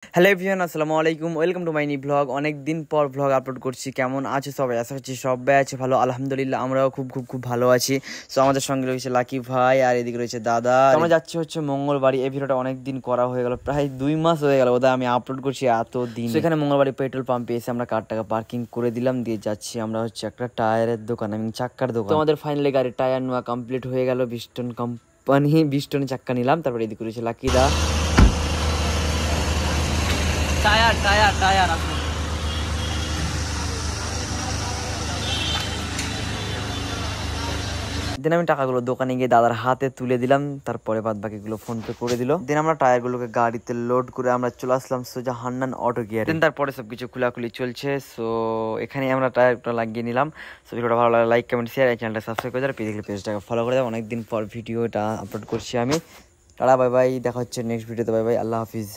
Hello everyone, আসসালামু আলাইকুম। Welcome to my new blog. অনেক দিন পর ব্লগ আপলোড করছি। কেমন আছে সবাই? আশা করছি সবাই আছে ভালো, আলহামদুলিল্লাহ আমরাও খুব ভালো আছি। সো আমাদের সঙ্গে রয়েছে লাকি ভাই, আর এদিকে রয়েছে দাদা। আমরা যাচ্ছি হচ্ছে মঙ্গলবাড়ি। এই ভিডিওটা অনেক দিন করা হয়ে গেল, প্রায় 2 মাস হয়ে গেল ওদের আমি আপলোড করছি এত দিন। সেখানে মঙ্গলবাড়ি পেট্রোল পাম্পে এসে আমরা কারটাকে পার্কিং করে দিলাম, দিয়ে যাচ্ছি আমরা হচ্ছে একটা টায়ারের দোকান, চাক্কার দোকান। তো আমাদের ফাইনালি গাড়ির টায়ার নেওয়া কমপ্লিট হয়ে গেল। বিস্টন কোম্পানি 20 টনের চাক্কা নিলাম। তারপরে এদিকে রয়েছে লাকিদা। টায়ার টায়ার টায়ার আসুন। দেন আমি টাকাগুলো দোকানে গিয়ে দাদার হাতে তুলে দিলাম, তারপরে বাদ বাকিগুলো ফোন পে করে দিল। দেন আমরা টায়ারগুলোকে গাড়িতে লোড করে আমরা চলে আসলাম সোজা হান্নান অটো গিয়ারে। দেন তারপরে সবকিছু খোলাখুলি চলছে। সো এখানে আমরা টায়ারটা লাগিয়ে নিলাম। সো ভিডিওটা ভালো লাগে লাইক কমেন্ট শেয়ার, এই চ্যানেলটা সাবস্ক্রাইব করে দেওয়ার, পেজটাকে ফলো করে দেওয়া। অনেকদিন পর ভিডিওটা আপলোড করছি আমি। টাটা বাই বাই, দেখা হচ্ছে নেক্সট ভিডিওতে। বাই বাই, আল্লাহ হাফিজ।